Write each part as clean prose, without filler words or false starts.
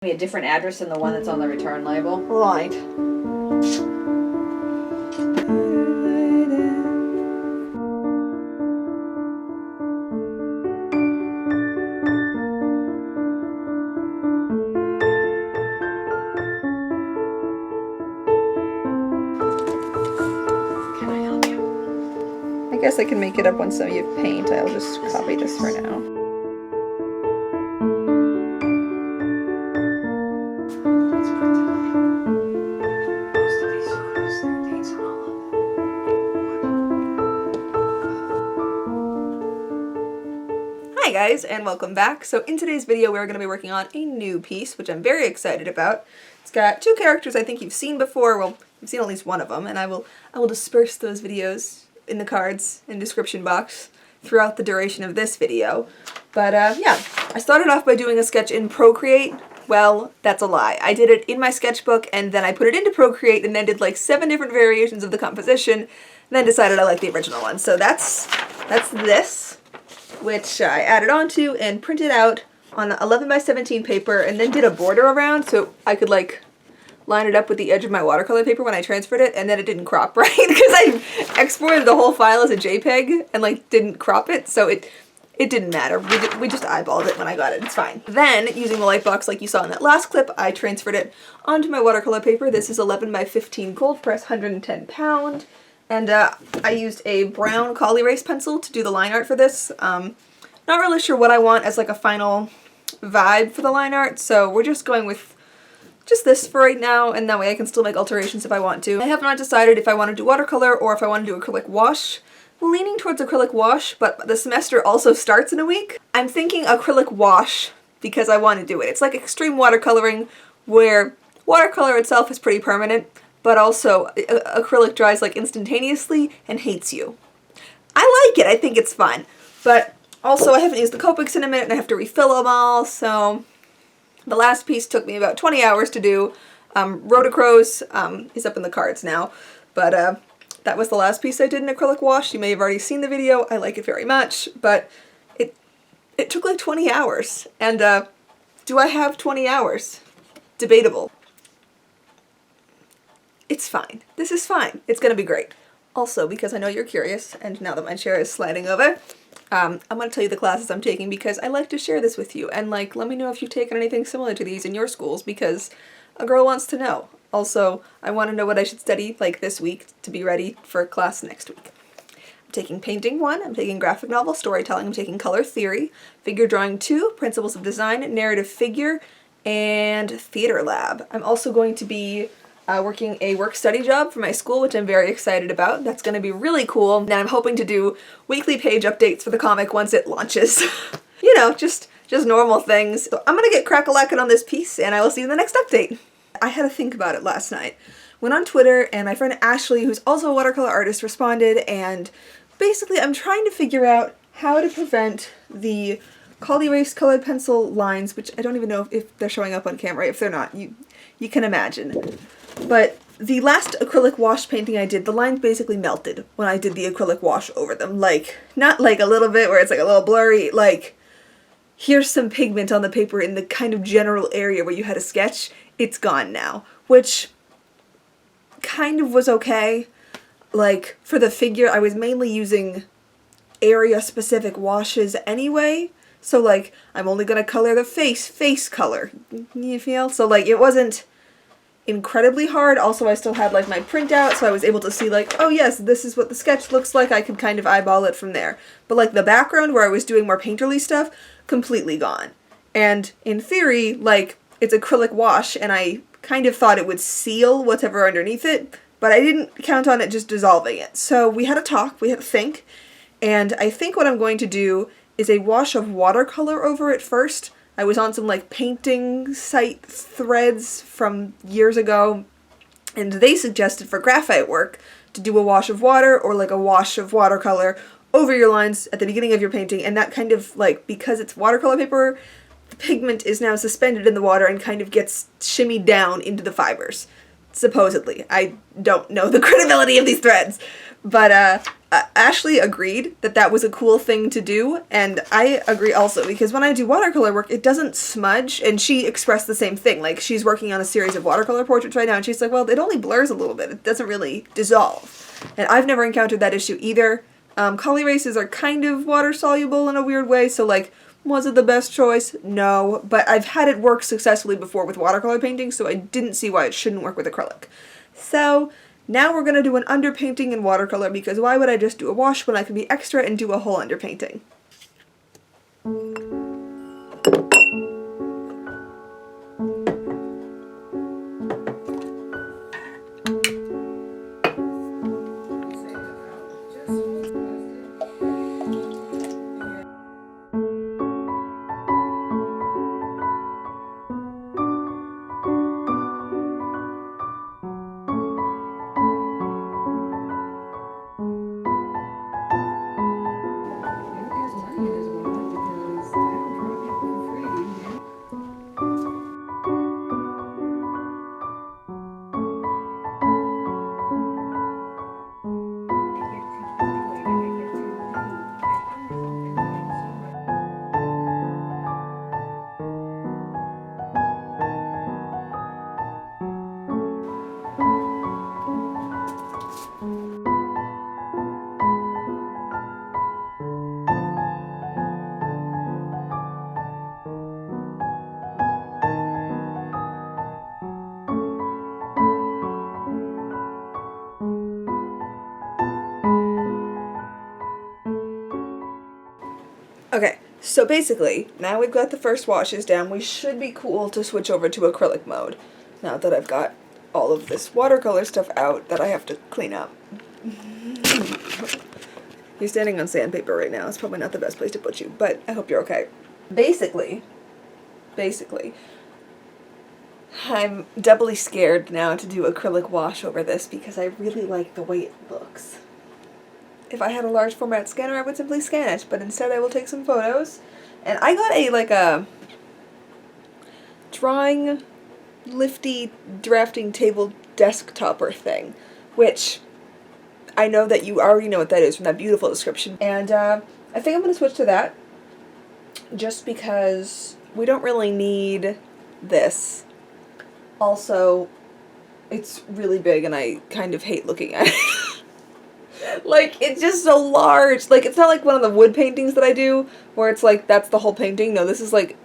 Be a different address than the one that's on the return label. Right. Can I help you? I guess I can make it up once some of you paint. I'll just copy this for now. Hi guys, and welcome back. So in today's video we're going to be working on a new piece, which I'm very excited about. It's got two characters I think you've seen before. Well, you've seen at least one of them, and I will disperse those videos in the cards and description box throughout the duration of this video. But yeah, I started off by doing a sketch in Procreate. Well, that's a lie. I did it in my sketchbook, and then I put it into Procreate, and then did like 7 different variations of the composition, and then decided I liked the original one. So that's this, which I added onto and printed out on 11 by 17 paper, and then did a border around so I could like line it up with the edge of my watercolor paper when I transferred it, and then it didn't crop right because I exported the whole file as a JPEG and like didn't crop it, so it didn't matter. We just eyeballed it when I got it. It's fine. Then, using the light box like you saw in that last clip, I transferred it onto my watercolor paper. This is 11 by 15 cold press, 110 pound. And I used a brown Collie Race pencil to do the line art for this. Not really sure what I want as like a final vibe for the line art, so we're just going with just this for right now, and that way I can still make alterations if I want to. I have not decided if I want to do watercolor or if I want to do acrylic wash. I'm leaning towards acrylic wash, but the semester also starts in a week. I'm thinking acrylic wash because I want to do it. It's like extreme watercoloring where watercolor itself is pretty permanent, but also acrylic dries like instantaneously and hates you. I like it, I think it's fun, but also I haven't used the Copics in a minute and I have to refill them all, so the last piece took me about 20 hours to do. Rotocrose is up in the cards now, but that was the last piece I did in acrylic wash. You may have already seen the video. I like it very much, but it took like 20 hours, and do I have 20 hours? Debatable. It's fine. This is fine. It's gonna be great. Also, because I know you're curious, and now that my chair is sliding over, I'm gonna tell you the classes I'm taking because I like to share this with you, and like, let me know if you've taken anything similar to these in your schools because a girl wants to know. Also, I want to know what I should study like this week to be ready for class next week. I'm taking painting 1, I'm taking graphic novel storytelling, I'm taking color theory, figure drawing 2, principles of design, narrative figure, and theater lab. I'm also going to be working a work-study job for my school, which I'm very excited about. That's going to be really cool. And I'm hoping to do weekly page updates for the comic once it launches. You know, just normal things. So I'm going to get crack-a-lackin' on this piece, and I will see you in the next update. I had to think about it last night. Went on Twitter, and my friend Ashley, who's also a watercolor artist, responded, and basically I'm trying to figure out how to prevent the Collie Race colored pencil lines, which I don't even know if they're showing up on camera. If they're not, you can imagine. But the last acrylic wash painting I did, the lines basically melted when I did the acrylic wash over them. Like, not like a little bit where it's like a little blurry, like, here's some pigment on the paper in the kind of general area where you had a sketch. It's gone now, which kind of was okay. Like, for the figure, I was mainly using area-specific washes anyway. So, like, I'm only gonna color the face color. You feel? So, like, it wasn't incredibly hard. Also, I still had like my printout, so I was able to see like, oh yes, this is what the sketch looks like. I could kind of eyeball it from there. But like the background where I was doing more painterly stuff, completely gone. And in theory, like, it's acrylic wash, and I kind of thought it would seal whatever underneath it, but I didn't count on it just dissolving it. So we had a talk, we had a think, and I think what I'm going to do is a wash of watercolor over it first. I was on some like painting site threads from years ago, and they suggested for graphite work to do a wash of water or like a wash of watercolor over your lines at the beginning of your painting, and that kind of like, because it's watercolor paper, the pigment is now suspended in the water and kind of gets shimmied down into the fibers. Supposedly. I don't know the credibility of these threads, but Ashley agreed that that was a cool thing to do, and I agree also, because when I do watercolor work, it doesn't smudge, and she expressed the same thing. Like, she's working on a series of watercolor portraits right now, and she's like, well, it only blurs a little bit. It doesn't really dissolve. And I've never encountered that issue either. Color erases are kind of water-soluble in a weird way, so, like, was it the best choice? No. But I've had it work successfully before with watercolor painting, so I didn't see why it shouldn't work with acrylic. So now we're going to do an underpainting in watercolor, because why would I just do a wash when I could be extra and do a whole underpainting? Okay, so basically, now we've got the first washes down, we should be cool to switch over to acrylic mode. Now that I've got all of this watercolor stuff out that I have to clean up. You're standing on sandpaper right now. It's probably not the best place to put you, but I hope you're okay. Basically, I'm doubly scared now to do acrylic wash over this because I really like the way it looks. If I had a large format scanner, I would simply scan it, but instead I will take some photos. And I got a drawing, lifty, drafting table desktopper thing, which I know that you already know what that is from that beautiful description. And I think I'm going to switch to that, just because we don't really need this. Also, it's really big and I kind of hate looking at it. Like, it's just so large. Like, it's not like one of the wood paintings that I do, where it's like, that's the whole painting. No, this is like,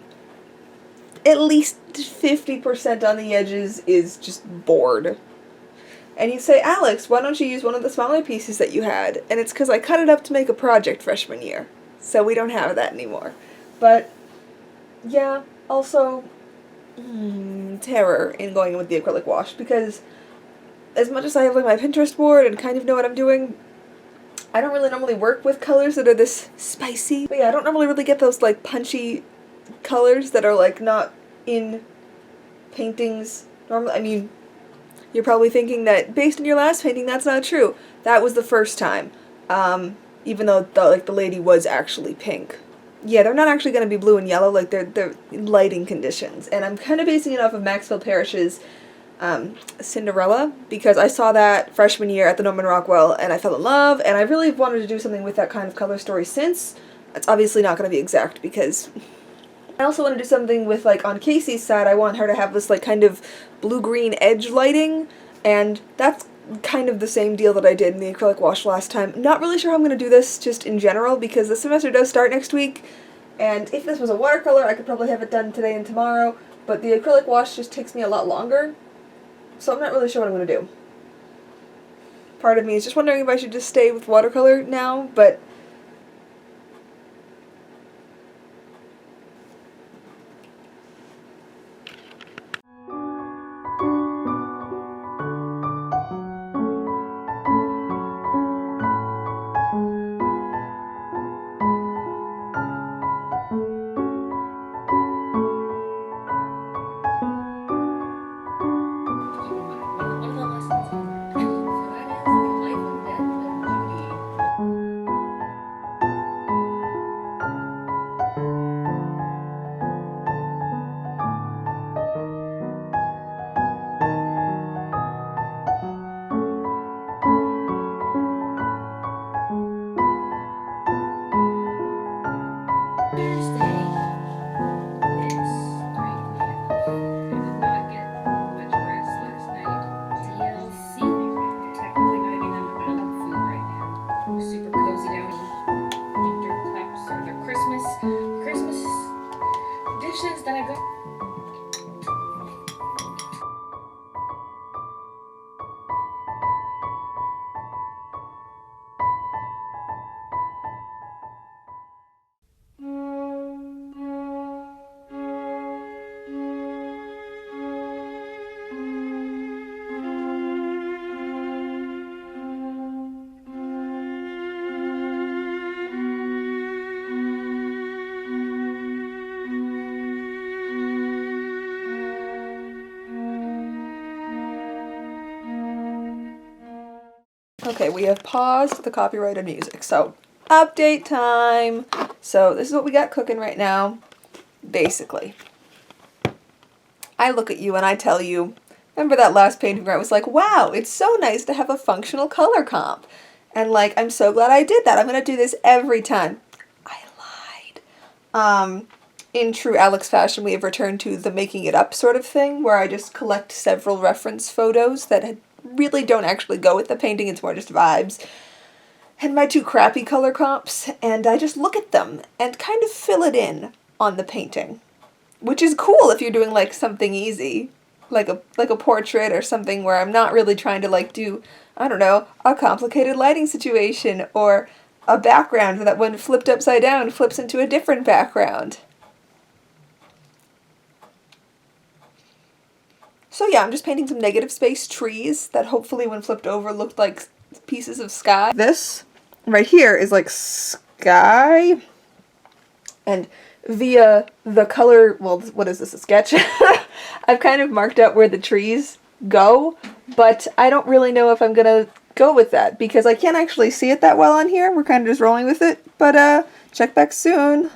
at least 50% on the edges is just board. And you say, Alex, why don't you use one of the smaller pieces that you had? And it's because I cut it up to make a project freshman year. So we don't have that anymore. But, yeah, also, terror in going with the acrylic wash, because as much as I have like my Pinterest board and kind of know what I'm doing, I don't really normally work with colors that are this spicy. But yeah, I don't normally really get those like punchy colors that are like not in paintings normally. I mean, you're probably thinking that based on your last painting, that's not true. That was the first time. Even though the lady was actually pink. Yeah, they're not actually going to be blue and yellow, like they're lighting conditions. And I'm kind of basing it off of Maxwell Parrish's Cinderella, because I saw that freshman year at the Norman Rockwell and I fell in love, and I really wanted to do something with that kind of color story since. It's obviously not going to be exact, because I also want to do something with, like, on Casey's side, I want her to have this, like, kind of blue-green edge lighting, and that's kind of the same deal that I did in the acrylic wash last time. Not really sure how I'm going to do this, just in general, because the semester does start next week, and if this was a watercolor, I could probably have it done today and tomorrow, but the acrylic wash just takes me a lot longer. So I'm not really sure what I'm going to do. Part of me is just wondering if I should just stay with watercolor now, but Okay, we have paused the copyrighted music, so update time. So this is what we got cooking right now. Basically, I look at you and I tell you, remember that last painting where I was like, wow, it's so nice to have a functional color comp. And like, I'm so glad I did that. I'm going to do this every time. I lied. In true Alex fashion, we have returned to the making it up sort of thing, where I just collect several reference photos that really don't actually go with the painting. It's more just vibes. And my two crappy color comps, and I just look at them and kind of fill it in on the painting. Which is cool if you're doing like something easy, like a portrait or something where I'm not really trying to like do, I don't know, a complicated lighting situation or a background that when flipped upside down flips into a different background. So yeah, I'm just painting some negative space trees that hopefully when flipped over looked like pieces of sky. This right here is like sky, and via the color, well, what is this, a sketch? I've kind of marked out where the trees go, but I don't really know if I'm gonna go with that because I can't actually see it that well on here. We're kind of just rolling with it, but check back soon.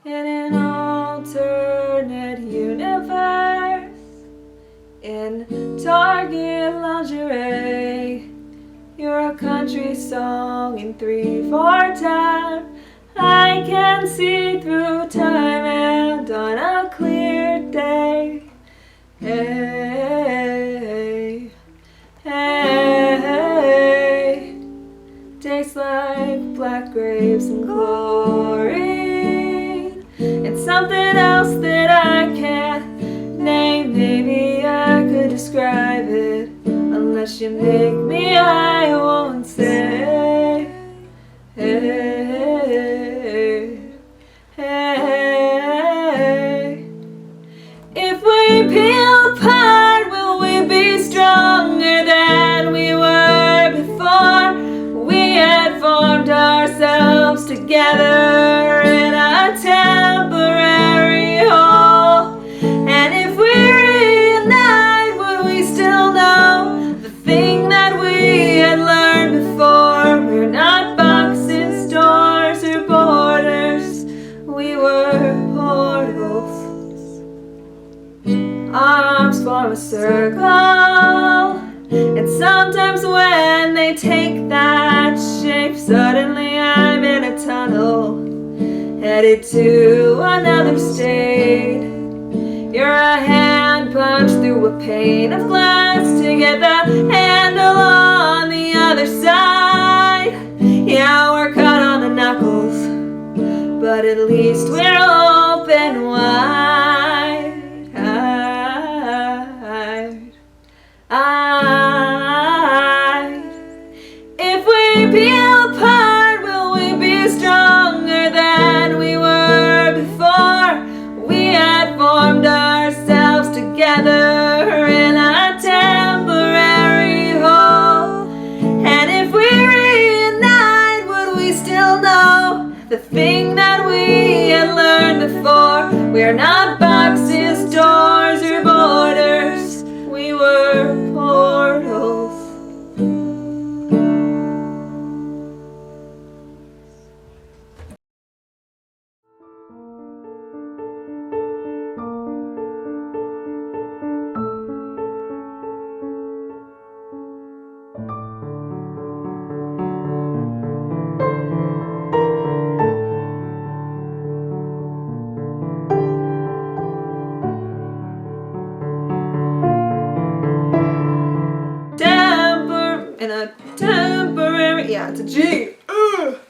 In an alternate universe, in Target lingerie, you're a country song in 3/4 time. I can see through time and on a clear day. Hey, hey, tastes like black grapes and chlorine, and something else that I can't name. Maybe I could describe it, unless you make me, I won't say. Hey, hey, if we together in a temporary hole. And if we reunite, would we still know the thing that we had learned before? We're not boxes, doors, or borders. We were portals. Arms form a circle, and sometimes when they take that shape, suddenly I'm in a tunnel, headed to another state. You're a hand punch through a pane of glass to get the handle on the other side. Yeah, we're caught on the knuckles, but at least we're open wide. If we peel apart, will we be stronger than we were before? We had formed ourselves together in a temporary hole. And if we reunite, would we still know the thing that we had learned before? We're not boxes, doors, or borders. We were portals. In a temporary, yeah, it's a G.